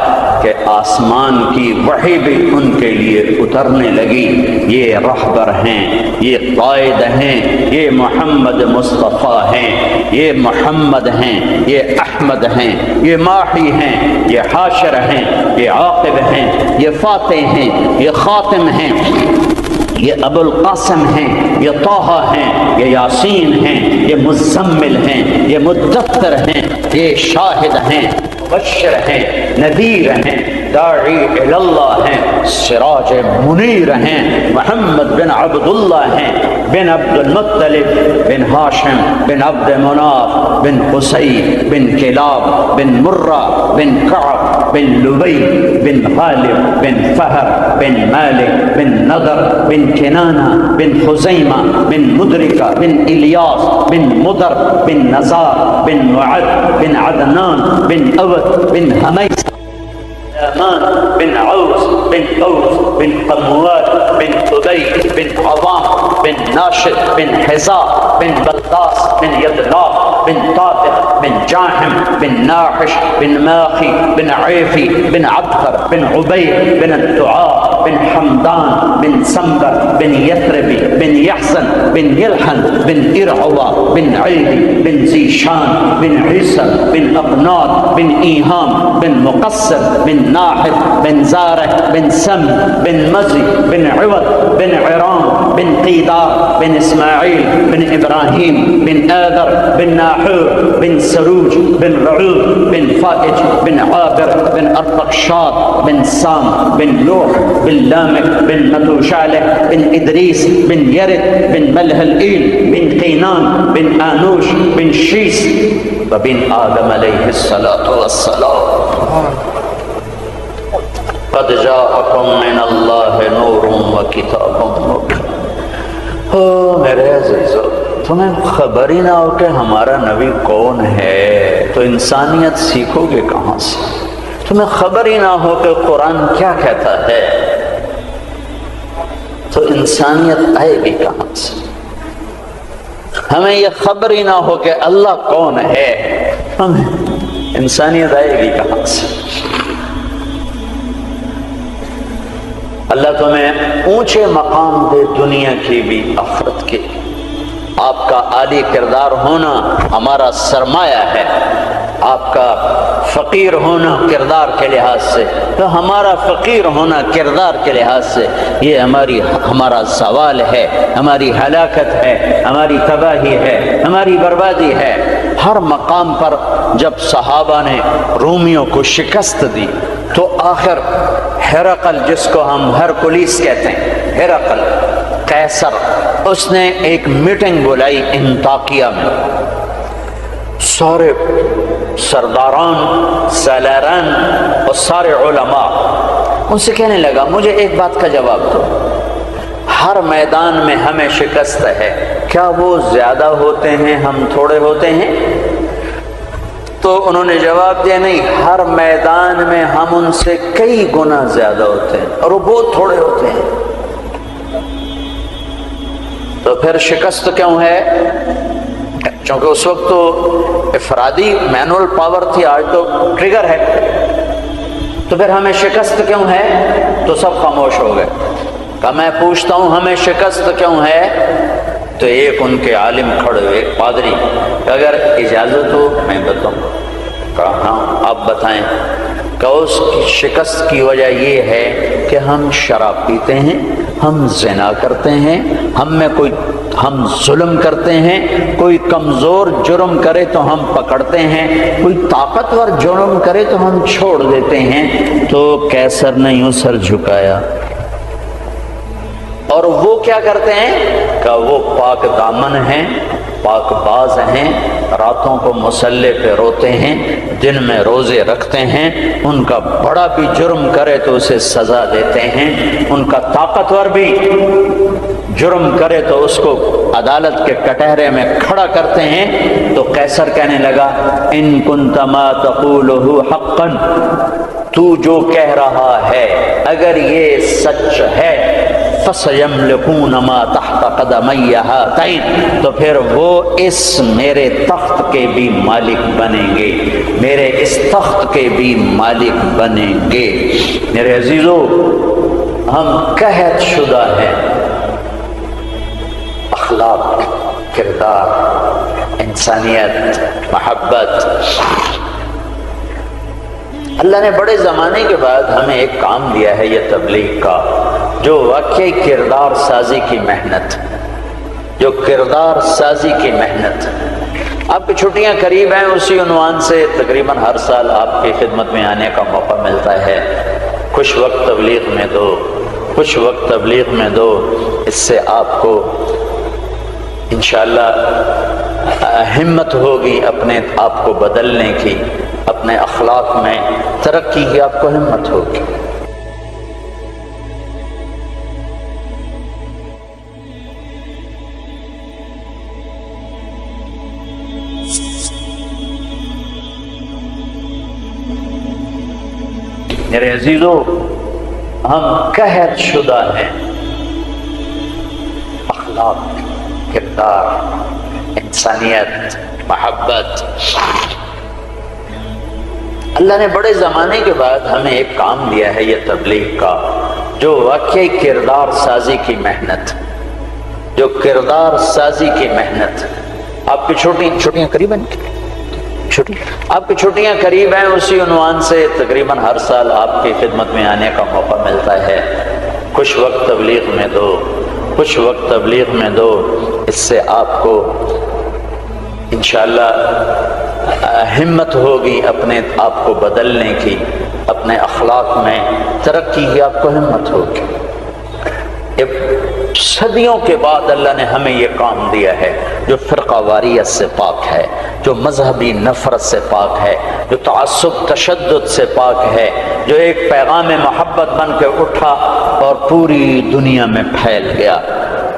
Speaker 1: کہ آسمان کی وحی بھی ان کے لیے اترنے لگی. یہ رہبر ہیں، یہ قائد ہیں، یہ محمد مصطفیٰ ہیں، یہ محمد ہیں، یہ احمد ہیں، یہ ماحی ہیں، یہ حاشر ہیں، یہ عاقب ہیں، یہ فاتح ہیں، یہ خاتم ہیں، یہ ابو القاسم ہیں، یہ طہ ہیں، یہ یاسین ہیں، یہ مزمل ہیں، یہ مدثر ہیں، یہ شاہد ہیں، مبشر ہیں، نذیر ہیں، داعی اللہ ہیں، سراج منیر ہیں، محمد بن عبداللہ ہیں، بن عبد المطلب بن ہاشم بن عبد مناف بن قصی بن کلاب بن مرہ بن کعب بن لبی بن غالب بن فہر بن مالک بن نضر بن کنانہ بن خزیمہ بن مدرکہ بن الیاس بن مدر بن نزار بن معد بن عدنان بن اوت بن حمیس بن عوس بن اوس بن قموات بن قبی بن عظام بن ناشد بن حزاء بن بلداس بن یدلاق بن طاطق بن جاحم بن ناحش بن ماخی بن عیفی بن عبقر بن عبید بن الدعاء بن حمدان بن سمبر بن یثربی بن یحزن بن یلحن بن ارعوا بن عیدی بن زیشان بن عیسر بن اقناط بن ایہام بن مقصر بن ناحد بن زارح بن سم بن مزی بن عوض بن عرام بن قیدار بن اسماعیل بن ابراہیم بن آذر بن ناحور بن سروج بن رعود بن فائج بن عابر بن ارفقشاد بن سام بن لوح بن لامک بن متوشالح بن ادریس بن یرد بن ملح الایل بن قینان بن آنوش بن شیس وبن آدم علیہ الصلاة والسلام. قد جاءکم من اللہ نور و کتاب مبین. میرے عزیزو، تمہیں خبر ہی نہ ہو کہ ہمارا نبی کون ہے تو انسانیت سیکھو گے کہاں سے؟ تمہیں خبر ہی نہ ہو کہ قرآن کیا کہتا ہے تو انسانیت آئے گی کہاں سے؟ ہمیں یہ خبر ہی نہ ہو کہ اللہ کون ہے، ہمیں انسانیت آئے گی کہاں سے؟ اللہ تمہیں اونچے مقام دے دنیا کی بھی آخرت کی. آپ کا عالی کردار ہونا ہمارا سرمایہ ہے. آپ کا فقیر ہونا کردار کے لحاظ سے، تو ہمارا فقیر ہونا کردار کے لحاظ سے یہ ہمارا زوال ہے، ہماری ہلاکت ہے، ہماری تباہی ہے، ہماری بربادی ہے. ہر مقام پر جب صحابہ نے رومیوں کو شکست دی تو آخر ہرقل، جس کو ہم ہرکلیس کہتے ہیں، ہرقل قیصر، اس نے ایک میٹنگ بلائی انطاکیہ میں. سارے سرداران، سالاران اور سارے علماء ان سے کہنے لگا مجھے ایک بات کا جواب دو، ہر میدان میں ہمیں شکست ہے، کیا وہ زیادہ ہوتے ہیں ہم تھوڑے ہوتے ہیں؟ تو انہوں نے جواب دیا نہیں، ہر میدان میں ہم ان سے کئی گنا زیادہ ہوتے ہیں اور وہ بہت تھوڑے ہوتے ہیں۔ تو پھر شکست کیوں ہے؟ چونکہ اس وقت تو افرادی مینول پاور تھی، آج تو ٹریگر ہے۔ تو پھر ہمیں شکست کیوں ہے؟ تو سب خاموش ہو گئے۔ کہ میں پوچھتا ہوں ہمیں شکست کیوں ہے؟ تو ایک ان کے عالم کھڑے ہوئے، ایک پادری، اگر اجازت ہو میں بتاؤں۔ کہا ہاں آپ بتائیں۔ کہ اس کی شکست کی وجہ یہ ہے کہ ہم شراب پیتے ہیں، ہم زنا کرتے ہیں، ہم ظلم کرتے ہیں، کوئی کمزور جرم کرے تو ہم پکڑتے ہیں، کوئی طاقتور جرم کرے تو ہم چھوڑ دیتے ہیں۔ تو کیسر نے یوں سر جھکایا۔ اور وہ کیا کرتے ہیں؟ کہ وہ پاک دامن ہیں، پاک باز ہیں، راتوں کو مصلے پہ روتے ہیں، دن میں روزے رکھتے ہیں، ان کا بڑا بھی جرم کرے تو اسے سزا دیتے ہیں، ان کا طاقتور بھی جرم کرے تو اس کو عدالت کے کٹہرے میں کھڑا کرتے ہیں۔ تو قیصر کہنے لگا ان کنت ما تقولہ حقا، تو جو کہہ رہا ہے اگر یہ سچ ہے، فَسَيَمْلِكُونَ مَا تَحْتَ قَدَمَيَّ هَاتَيْنِ، تو پھر وہ اس میرے تخت کے بھی مالک بنیں گے، میرے اس تخت کے بھی مالک بنیں گے۔ میرے عزیزو، ہم قحط شدہ ہیں، اخلاق، کردار، انسانیت، محبت۔ اللہ نے بڑے زمانے کے بعد ہمیں ایک کام دیا ہے یہ تبلیغ کا، جو واقعی کردار سازی کی محنت، جو کردار سازی کی محنت۔ آپ کی چھٹیاں قریب ہیں، اسی عنوان سے تقریباً ہر سال آپ کی خدمت میں آنے کا موقع ملتا ہے۔ کچھ وقت تبلیغ میں دو، کچھ وقت تبلیغ میں دو، اس سے آپ کو انشاءاللہ ہمت ہوگی اپنے آپ کو بدلنے کی، اپنے اخلاق میں ترقی کی آپ کو ہمت ہوگی۔ میرے عزیزو، ہم قحط شدہ ہیں، اخلاق، کردار، انسانیت، محبت۔ اللہ نے بڑے زمانے کے بعد ہمیں ایک کام دیا ہے یہ تبلیغ کا، جو واقعی کردار سازی کی محنت، جو کردار سازی کی محنت۔ آپ کی چھٹیاں قریب ہیں، آپ کی چھٹیاں قریب ہیں، اسی عنوان سے تقریباً ہر سال آپ کی خدمت میں آنے کا موقع ملتا ہے۔ کچھ وقت تبلیغ میں دو، کچھ وقت تبلیغ میں دو، اس سے آپ کو انشاءاللہ ہمت ہوگی اپنے آپ کو بدلنے کی، اپنے اخلاق میں ترقی کی آپ کو ہمت ہوگی۔ صدیوں کے بعد اللہ نے ہمیں یہ کام دیا ہے، جو فرقہ واریت سے پاک ہے، جو مذہبی نفرت سے پاک ہے، جو تعصب تشدد سے پاک ہے، جو ایک پیغام محبت بن کے اٹھا اور پوری دنیا میں پھیل گیا۔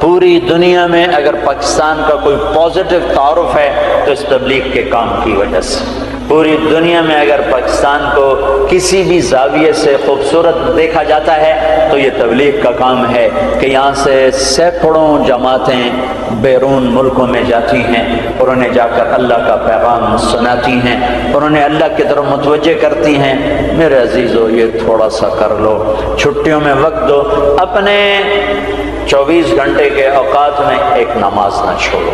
Speaker 1: پوری دنیا میں اگر پاکستان کا کوئی پازیٹو تعارف ہے تو اس تبلیغ کے کام کی وجہ سے۔ پوری دنیا میں اگر پاکستان کو کسی بھی زاویے سے خوبصورت دیکھا جاتا ہے تو یہ تبلیغ کا کام ہے کہ یہاں سے سینکڑوں جماعتیں بیرون ملکوں میں جاتی ہیں اور انہیں جا کر اللہ کا پیغام سناتی ہیں اور انہیں اللہ کی طرف متوجہ کرتی ہیں۔ میرے عزیزو، یہ تھوڑا سا کر لو، چھٹیوں میں وقت دو، اپنے 24 گھنٹے کے اوقات میں ایک نماز نہ چھوڑو،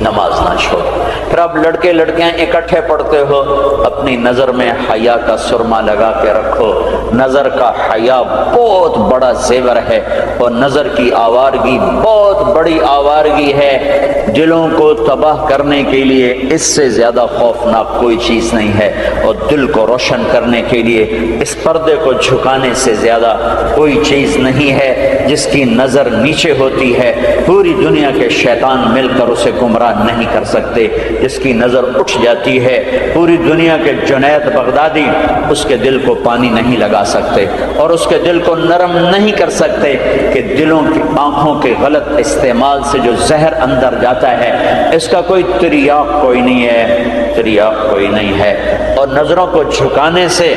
Speaker 1: نماز نہ چھوڑو۔ پھر آپ لڑکے لڑکیاں اکٹھے پڑھتے ہو، اپنی نظر میں حیا کا سرما لگا کے رکھو۔ نظر کا حیا بہت بڑا زیور ہے اور نظر کی آوارگی بہت بڑی آوارگی ہے۔ دلوں کو تباہ کرنے کے لیے اس سے زیادہ خوفناک کوئی چیز نہیں ہے، اور دل کو روشن کرنے کے لیے اس پردے کو جھکانے سے زیادہ کوئی چیز نہیں ہے۔ جس کی نظر نیچے ہوتی ہے پوری دنیا کے شیطان مل کر اسے گمراہ نہیں کر سکتے، جس کی نظر اٹھ جاتی ہے پوری دنیا کے جنید بغدادی اس کے دل کو پانی نہیں لگا سکتے اور اس کے دل کو نرم نہیں کر سکتے کہ دلوں کی آنکھوں کے غلط استعمال سے جو زہر اندر جاتا ہے اس کا کوئی تریاق کوئی نہیں ہے، تریاق کوئی نہیں ہے۔ اور نظروں کو جھکانے سے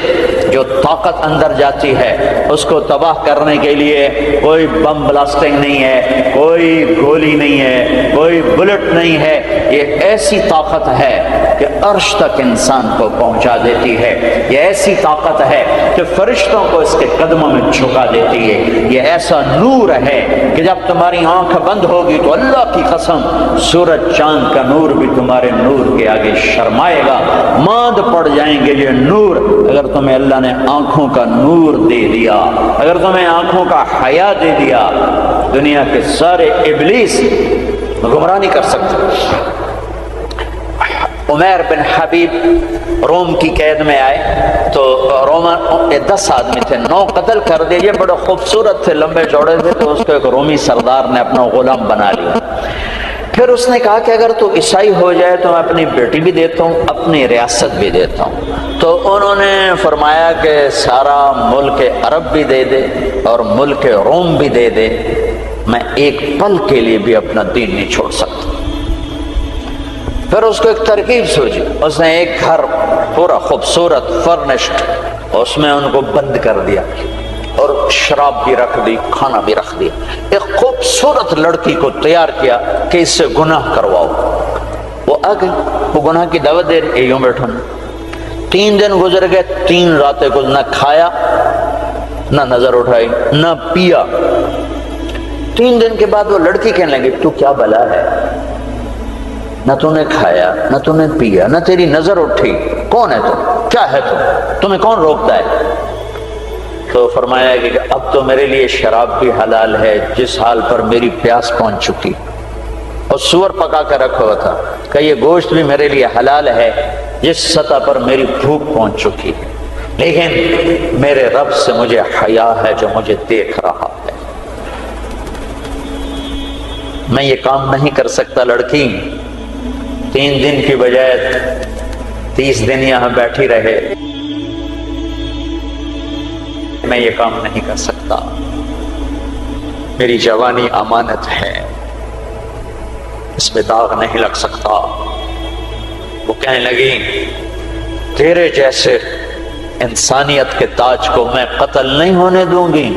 Speaker 1: جو طاقت اندر جاتی ہے اس کو تباہ کرنے کے لیے کوئی بم بلاسٹنگ نہیں ہے، کوئی گولی نہیں ہے، کوئی بلٹ نہیں ہے، یہ ایسی طاقت ہے کہ عرش تک انسان کو پہنچا دیتی ہے، یہ ایسی طاقت ہے کہ فرشتوں کو اس کے قدموں میں جھکا دیتی ہے، یہ ایسا نور ہے کہ جب تمہاری آنکھ بند ہوگی تو اللہ کی قسم سورج چاند کا نور بھی تمہارے نور کے آگے شرمائے گا، ماند پڑ جائیں گے یہ نور۔ اگر تمہیں اللہ نے آنکھوں کا نور دے دیا، اگر تمہیں آنکھوں کا حیا دے دیا، دنیا کے سارے ابلیس گمراہ نہیں کر سکتے۔ عمیر بن حبیب روم کی قید میں آئے تو رومن 10 آدمی تھے، 9 قتل کر دیے، یہ بڑے خوبصورت تھے، لمبے چوڑے تھے، تو اس کو ایک رومی سردار نے اپنا غلام بنا لیا۔ پھر اس نے کہا کہ اگر تو عیسائی ہو جائے تو میں اپنی بیٹی بھی دیتا ہوں، اپنی ریاست بھی دیتا ہوں۔ تو انہوں نے فرمایا کہ سارا ملک عرب بھی دے دے اور ملک روم بھی دے دے، میں ایک پل کے لیے بھی اپنا دین نہیں چھوڑ سکتا۔ پھر اس کو ایک ترکیب سوچی، اس نے ایک گھر پورا خوبصورت فرنشڈ اس میں ان کو بند کر دیا اور شراب بھی رکھ دی، کھانا بھی رکھ دیا، ایک خوبصورت لڑکی کو تیار کیا کہ اس سے گناہ کرواؤ۔ وہ آ گئی، وہ گناہ کی دعوت دے رہی، یوں بیٹھو۔ 3 دن گزر گئے، 3 راتیں کچھ نہ کھایا، نہ نظر اٹھائی، نہ پیا۔ 3 دن کے بعد وہ لڑکی کہنے لگی تو کیا بلا ہے، نہ تو نے کھایا نہ تو نے پیا نہ تیری نظر اٹھی، کون ہے تم، کیا ہے تم، تمہیں کون روکتا ہے؟ تو فرمایا کہ اب تو میرے لیے شراب بھی حلال ہے جس حال پر میری پیاس پہنچ چکی، اور سور پکا کر رکھا ہوا تھا کہ یہ گوشت بھی میرے لیے حلال ہے جس سطح پر میری بھوک پہنچ چکی ہے، لیکن میرے رب سے مجھے حیا ہے جو مجھے دیکھ رہا ہے، میں یہ کام نہیں کر سکتا۔ لڑکی 3 دن کی بجائے 30 دن یہاں بیٹھی رہے، میں یہ کام نہیں کر سکتا، میری جوانی امانت ہے، اس میں داغ نہیں لگ سکتا۔ وہ کہنے لگی تیرے جیسے انسانیت کے تاج کو میں قتل نہیں ہونے دوں گی،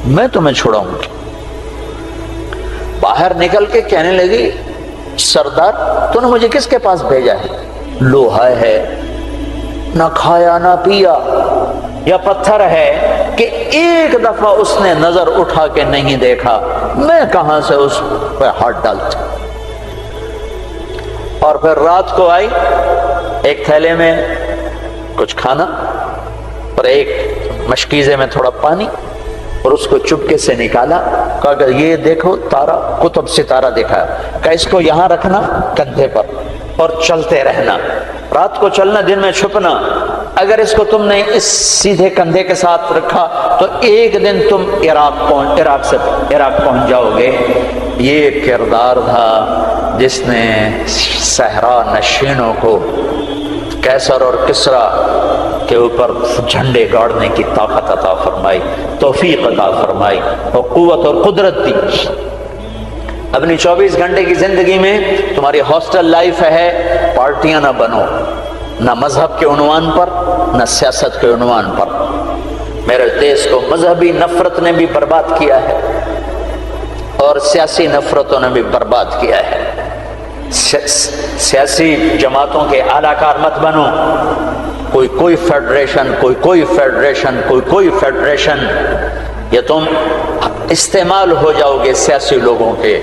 Speaker 1: میں تمہیں چھڑاؤں گی۔ باہر نکل کے کہنے لگی سردار تو نے مجھے کس کے پاس بھیجا ہے؟ لوہا ہے، نہ کھایا نہ پیا، یا پتھر ہے کہ ایک دفعہ اس نے نظر اٹھا کے نہیں دیکھا، میں کہاں سے اس پہ ہاتھ ڈالتی؟ اور پھر رات کو آئی، ایک تھیلے میں کچھ کھانا اور ایک مشکیزے میں تھوڑا پانی، اور اس کو چپکے سے نکالا، کہا کہ یہ دیکھو تارا، قطب ستارہ دیکھا، کہ اس کو یہاں رکھنا کندھے پر اور چلتے رہنا، رات کو چلنا دن میں چھپنا، اگر اس کو تم نے اس سیدھے کندھے کے ساتھ رکھا تو ایک دن تم عراق پہنچ جاؤ گے۔ یہ کردار تھا جس نے صحرا نشینوں کو کیسر اور کسرا کے اوپر جھنڈے گاڑنے کی طاقت عطا فرمائی، توفیق عطا فرمائی اور قوت اور قدرت دی۔ اپنی 24 گھنٹے کی زندگی میں تمہاری ہاسٹل لائف ہے، پارٹیاں نہ بنو، نہ مذہب کے عنوان پر نہ سیاست کے عنوان پر۔ میرے دیش کو مذہبی نفرت نے بھی برباد کیا ہے اور سیاسی نفرتوں نے بھی برباد کیا ہے۔ سیاسی جماعتوں کے اعلی کار مت بنو، کوئی فیڈریشن، کوئی فیڈریشن، یا تم استعمال ہو جاؤ گے سیاسی لوگوں کے،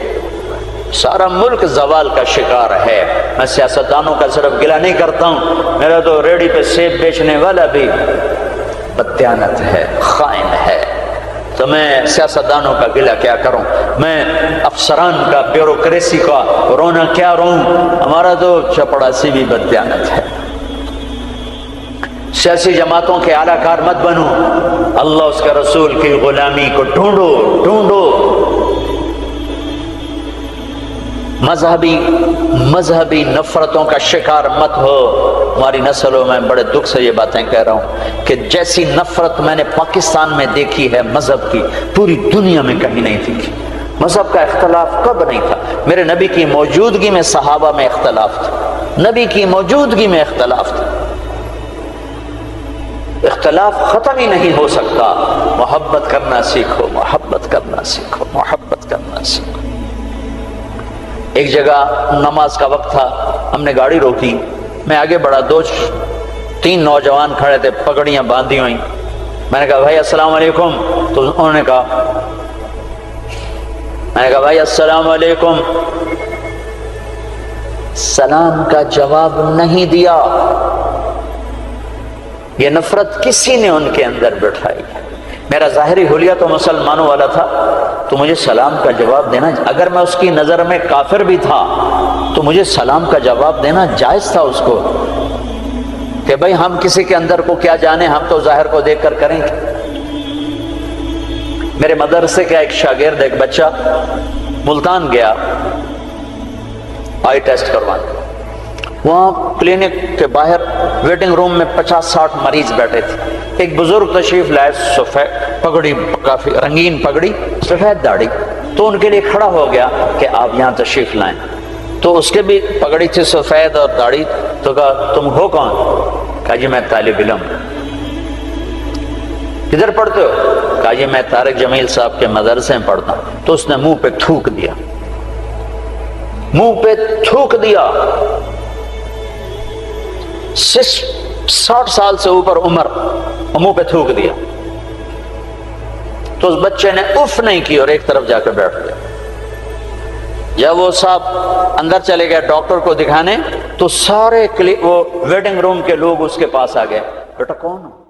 Speaker 1: سارا ملک زوال کا شکار ہے۔ میں سیاستدانوں کا صرف گلہ نہیں کرتا ہوں، میرا تو ریڑھی پہ سیب بیچنے والا بھی بددیانت ہے، خائن ہے، تو میں سیاستدانوں کا گلہ کیا کروں، میں افسران کا، بیوروکریسی کا رونا کیا روں، ہمارا تو چپڑاسی بھی بددیانت ہے۔ سیاسی جماعتوں کے اعلی کار مت بنو، اللہ اس کے رسول کی غلامی کو ڈھونڈو، مذہبی نفرتوں کا شکار مت ہو. ہماری نسلوں میں بڑے دکھ سے یہ باتیں کہہ رہا ہوں کہ جیسی نفرت میں نے پاکستان میں دیکھی ہے مذہب کی، پوری دنیا میں کہیں نہیں دیکھی. مذہب کا اختلاف کب نہیں تھا؟ میرے نبی کی موجودگی میں صحابہ میں اختلاف تھا، نبی کی موجودگی میں اختلاف تھا. اختلاف ختم ہی نہیں ہو سکتا. محبت کرنا سیکھو، محبت کرنا سیکھو، محبت کرنا سیکھو. ایک جگہ نماز کا وقت تھا، ہم نے گاڑی روکی، میں آگے بڑھا، 2-3 نوجوان کھڑے تھے، پگڑیاں باندھی ہوئی. میں نے کہا بھائی السلام علیکم. تو انہوں نے کہا، میں نے کہا بھائی السلام علیکم. سلام کا جواب نہیں دیا. یہ نفرت کسی نے ان کے اندر بٹھائی. میرا ظاہری حلیہ تو مسلمانوں والا تھا، تو مجھے سلام کا جواب دینا، اگر میں اس کی نظر میں کافر بھی تھا تو مجھے سلام کا جواب دینا جائز تھا اس کو، کہ بھئی ہم کسی کے اندر کو کیا جانے، ہم تو ظاہر کو دیکھ کر کریں گے. میرے مدرسے کا ایک شاگرد، ایک بچہ ملتان گیا آئی ٹیسٹ کروانے. وہاں کلینک کے باہر ویٹنگ روم میں 50-60 مریض بیٹھے تھے. ایک بزرگ تشریف لائے، سفید پگڑی، کافی رنگین پگڑی، سفید داڑھی. تو ان کے لیے کھڑا ہو گیا کہ آپ یہاں تشریف لائیں. تو اس کے بھی پگڑی تھی سفید اور داڑھی. تو کہا تم ہو کون؟ کہا جی میں طالب علم. کدھر پڑھتے ہو؟ کہا جی میں طارق جمیل صاحب کے مدرسے میں پڑھتا ہوں. تو اس نے منہ پہ تھوک دیا، منہ پہ تھوک دیا. 60 سال سے اوپر عمر، منہ پہ تھوک دیا. تو اس بچے نے اف نہیں کی اور ایک طرف جا کے بیٹھ گیا. جب وہ صاحب اندر چلے گئے ڈاکٹر کو دکھانے، تو سارے وہ ویٹنگ روم کے لوگ اس کے پاس آ گئے. بیٹا کون ہو؟